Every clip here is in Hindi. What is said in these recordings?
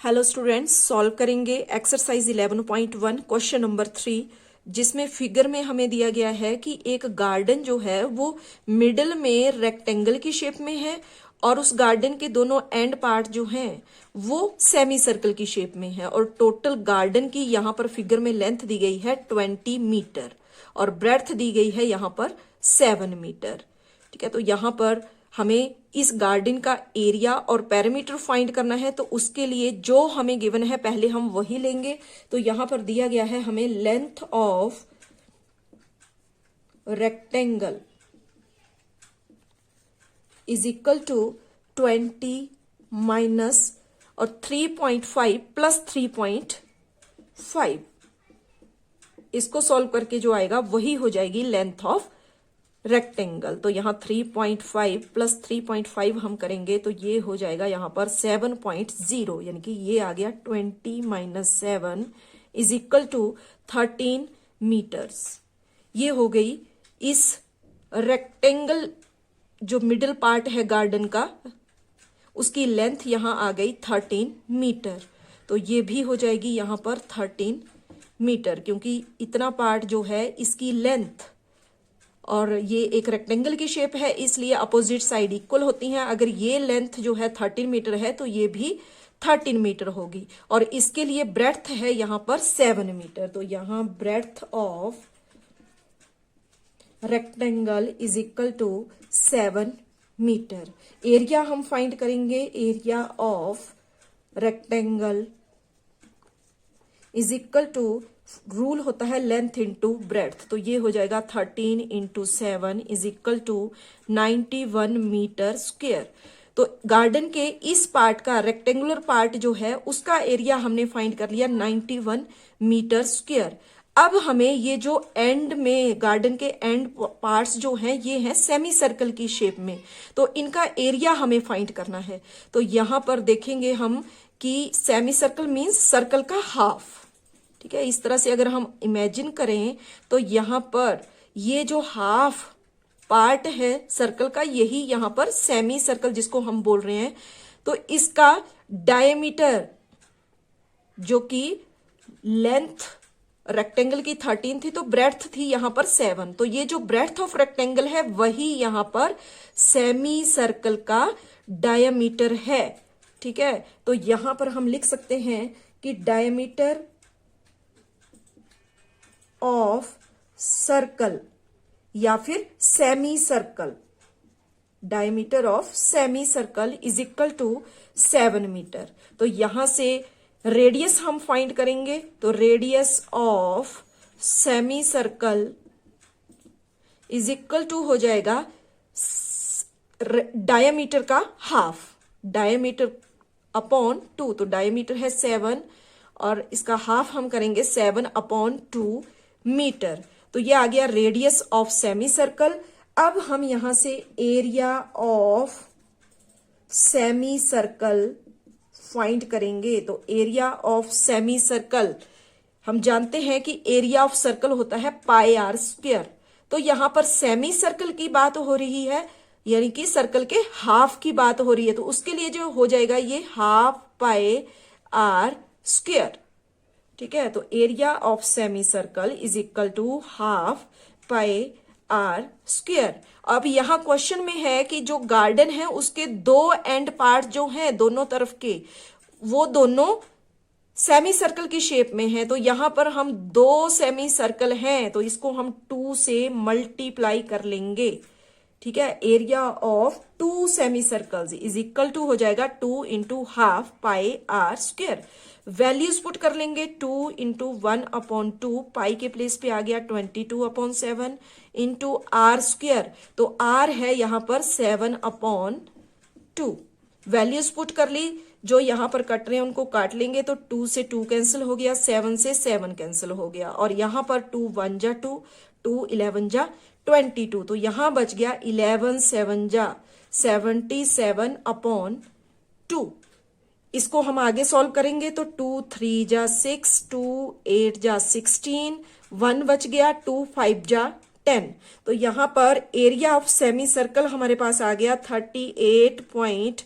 हेलो स्टूडेंट्स, सॉल्व करेंगे एक्सरसाइज 11.1 क्वेश्चन नंबर 3, जिसमें फिगर में हमें दिया गया है कि एक गार्डन जो है वो मिडल में रेक्टेंगल की शेप में है और उस गार्डन के दोनों एंड पार्ट जो हैं वो सेमी सर्कल की शेप में है और टोटल गार्डन की यहाँ पर फिगर में लेंथ दी गई है 20 मीटर और ब्रेड्थ दी गई है यहाँ पर 7 मीटर। ठीक है, तो यहाँ पर हमें इस गार्डन का एरिया और पेरीमीटर फाइंड करना है, तो उसके लिए जो हमें गिवन है पहले हम वही लेंगे। तो यहां पर दिया गया है हमें length of rectangle is equal to 20 minus और 3.5 प्लस 3.5। इसको सॉल्व करके जो आएगा वही हो जाएगी लेंथ ऑफ रेक्टेंगल। तो यहाँ 3.5 प्लस 3.5 हम करेंगे तो ये हो जाएगा यहाँ पर 7.0, यानी कि ये आ गया 20 minus 7 is equal to 13 metres. ये हो गई इस रेक्टेंगल जो मिडिल पार्ट है गार्डन का, उसकी लेंथ यहाँ आ गई 13 मीटर। तो ये भी हो जाएगी यहाँ पर 13 मीटर, क्योंकि इतना पार्ट जो है इसकी लेंथ, और ये एक रेक्टेंगल की शेप है इसलिए अपोजिट साइड इक्वल होती हैं। अगर ये लेंथ जो है 13 मीटर है तो ये भी 13 मीटर होगी और इसके लिए ब्रेड्थ है यहाँ पर 7 मीटर। तो यहाँ breadth of rectangle is equal to 7 metre. Area हम फाइंड करेंगे, area of rectangle is equal to, rule होता है लेंथ इंटू ब्रेड्थ, तो ये हो जाएगा 13 into 7 is equal to 91 metre square. तो गार्डन के इस पार्ट का, रेक्टेंगुलर पार्ट जो है उसका एरिया हमने फाइंड कर लिया 91 मीटर स्क्वायर। अब हमें ये जो एंड में गार्डन के एंड पार्ट्स जो हैं ये हैं सेमी सर्कल की शेप में, तो इनका एरिया हमें फाइंड करना है। तो यहां पर देखेंगे हम कि सेमी सर्कल मीन्स सर्कल का हाफ। ठीक है, इस तरह से अगर हम इमेजिन करें तो यहां पर ये जो हाफ पार्ट है सर्कल का, यही यहां पर सेमी सर्कल जिसको हम बोल रहे हैं। तो इसका डायमीटर जो कि लेंथ रेक्टेंगल की 13 थी तो ब्रेड्थ थी यहां पर 7, तो ये जो ब्रेड्थ ऑफ रेक्टेंगल है वही यहां पर सेमी सर्कल का डायमीटर है। ठीक है, तो यहां पर हम लिख सकते हैं कि डायमीटर ऑफ सर्कल या फिर semi circle, diameter of semi circle is equal to 7 metre. तो यहां से रेडियस हम फाइंड करेंगे, तो radius of semi circle is equal to हो जाएगा डायमीटर का हाफ, डायमीटर अपॉन 2। तो डायमीटर है 7 और इसका हाफ हम करेंगे 7 अपॉन 2 मीटर। तो ये आ गया रेडियस ऑफ सेमी सर्कल। अब हम यहां से area of semi circle find करेंगे। तो एरिया ऑफ सेमी सर्कल हम जानते हैं कि एरिया ऑफ सर्कल होता है पाई आर स्क्वायर। तो यहां पर सेमी सर्कल की बात हो रही है, यानी कि सर्कल के हाफ की बात हो रही है, तो उसके लिए जो हो जाएगा ये हाफ पाई आर स्क्वायर। ठीक है, तो area of semi circle is equal to half pi r square. अब यहां क्वेश्चन में है कि जो गार्डन है उसके दो एंड पार्ट जो हैं दोनों तरफ के, वो दोनों सेमी सर्कल की शेप में है। तो यहां पर हम दो सेमी सर्कल हैं तो इसको हम 2 से मल्टीप्लाई कर लेंगे। ठीक है, area of 2 semi circles is equal to हो जाएगा 2 into half pi r square. Values put कर लेंगे, 2 इंटू 1 अपॉन 2, पाई के प्लेस पे आ गया 22 अपॉन 7 इंटू आर स्क्वायर। तो आर है यहां पर 7 अपॉन 2। वैल्यूज पुट कर ली, जो यहां पर कट रहे हैं उनको काट लेंगे, तो 2 से 2 कैंसिल हो गया, 7 से 7 कैंसिल हो गया और यहां पर 2 1 जा 2, 2 11 जा 22, तो यहां बच गया 11 7 जा 77 अपॉन 2। इसको हम आगे सॉल्व करेंगे तो 2 3 जा 6, 2 8 जा 16, 1 बच गया, 2 5 जा 10। तो यहां पर एरिया ऑफ सेमी सर्कल हमारे पास आ गया 38.5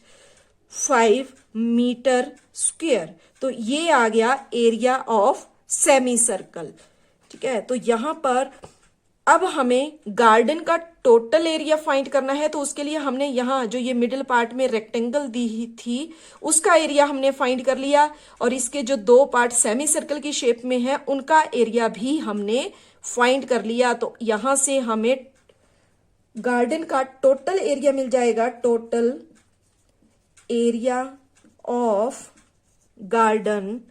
5 मीटर स्क्वायर। तो ये आ गया एरिया ऑफ सेमी सर्कल। ठीक है, तो यहां पर अब हमें गार्डन का टोटल एरिया फाइंड करना है। तो उसके लिए हमने यहाँ जो ये मिडिल पार्ट में रेक्टेंगल दी थी उसका एरिया हमने फाइंड कर लिया, और इसके जो दो पार्ट सेमी सर्कल की शेप में है उनका एरिया भी हमने फाइंड कर लिया। तो यहां से हमें गार्डन का टोटल एरिया मिल जाएगा। Total area of garden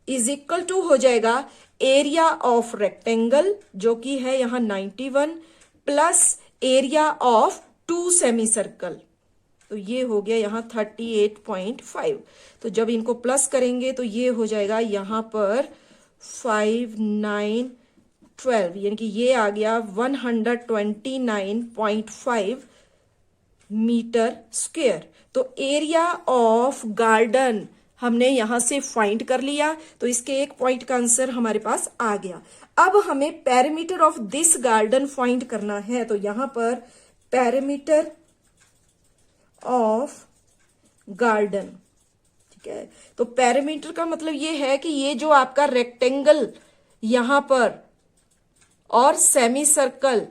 is equal to हो जाएगा एरिया ऑफ रेक्टेंगल जो कि है यहां 91 plus area of 2 semi circle. तो ये हो गया यहां 38.5। तो जब इनको प्लस करेंगे तो ये हो जाएगा यहां पर 5 9 12, यानी कि ये आ गया 129.5 मीटर स्क्वायर। तो एरिया ऑफ गार्डन हमने यहां से फाइंड कर लिया। तो इसके एक पॉइंट का आंसर हमारे पास आ गया। अब हमें perimeter of this garden find करना है। तो यहां पर पेरीमीटर ऑफ गार्डन, ठीक है, तो पेरीमीटर का मतलब ये है कि ये जो आपका रेक्टेंगल यहां पर और सेमी सर्कल,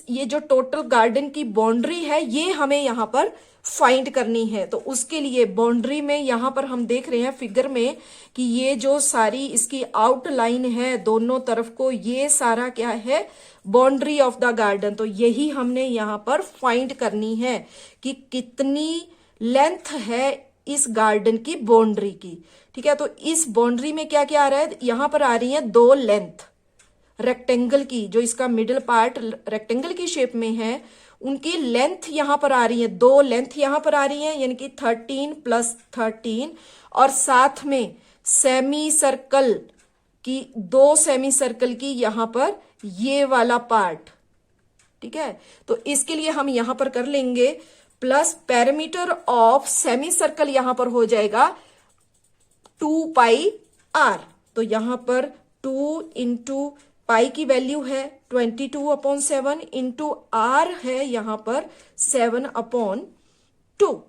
ये जो टोटल गार्डन की बाउंड्री है ये हमें यहां पर फाइंड करनी है। तो उसके लिए बाउंड्री में यहां पर हम देख रहे हैं फिगर में कि ये जो सारी इसकी आउटलाइन है दोनों तरफ को, ये सारा क्या है, बाउंड्री ऑफ द गार्डन। तो यही हमने यहां पर फाइंड करनी है कि कितनी लेंथ है इस गार्डन की बाउंड्री की। ठीक है, तो इस बाउंड्री में क्या क्या आ रहा है, यहां पर आ रही है 2 लेंथ रेक्टेंगल की, जो इसका मिडिल पार्ट रेक्टेंगल की शेप में है उनकी लेंथ यहां पर आ रही है, 2 लेंथ यहां पर आ रही है, यानी कि 13 + 13, और साथ में सेमी सर्कल की 2 सेमी सर्कल की यहां पर ये वाला पार्ट। ठीक है, तो इसके लिए हम यहां पर कर लेंगे plus perimeter of semi circle यहां पर हो जाएगा 2πr। तो यहां पर 2 इंटू पाई की वैल्यू है 22/7 इंटू आर है यहां पर 7/2।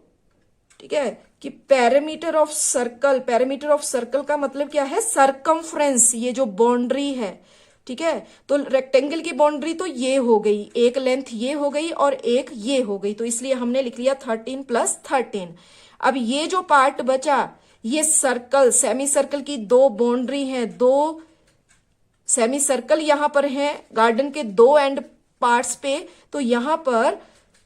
ठीक है, कि perimeter of circle, perimeter of circle का मतलब क्या है, सरकमफ्रेंस, ये जो बाउंड्री है। ठीक है, तो रेक्टेंगल की बाउंड्री तो ये हो गई, एक लेंथ ये हो गई और एक ये हो गई, तो इसलिए हमने लिख लिया 13 + 13। अब ये जो पार्ट बचा ये सर्कल, सेमी सर्कल की 2 बाउंड्री है, 2 सेमी सर्कल यहां पर है गार्डन के 2 एंड पार्ट्स पे। तो यहां पर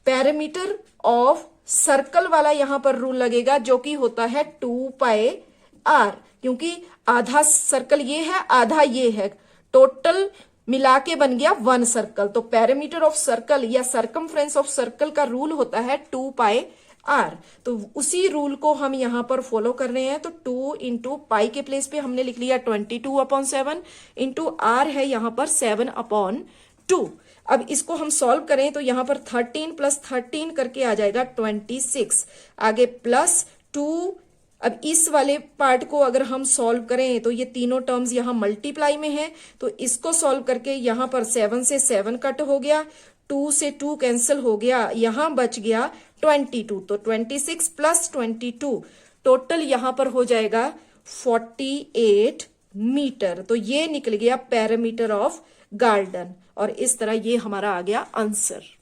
पेरीमीटर ऑफ सर्कल वाला यहां पर रूल लगेगा जो कि होता है 2πr, क्योंकि आधा सर्कल ये है आधा ये है, टोटल मिला के बन गया 1 सर्कल। तो पेरीमीटर ऑफ सर्कल या सरकमफ्रेंस ऑफ सर्कल का रूल होता है 2πr। तो उसी रूल को हम यहां पर फॉलो कर रहे हैं। तो 2 इंटू पाई के प्लेस पे हमने लिख लिया 22/7 इंटू आर है यहां पर 7/2। अब इसको हम सॉल्व करें तो यहां पर 13 + 13 करके आ जाएगा 26, आगे +2। अब इस वाले पार्ट को अगर हम सॉल्व करें तो ये तीनों टर्म्स यहां मल्टीप्लाई में है, तो इसको सॉल्व करके यहां पर 7 से 7 कट हो गया, 2 से 2 कैंसिल हो गया, यहां बच गया 22। तो 26 + 22 टोटल यहां पर हो जाएगा 48 मीटर। तो ये निकल गया पेरीमीटर ऑफ गार्डन, और इस तरह ये हमारा आ गया आंसर।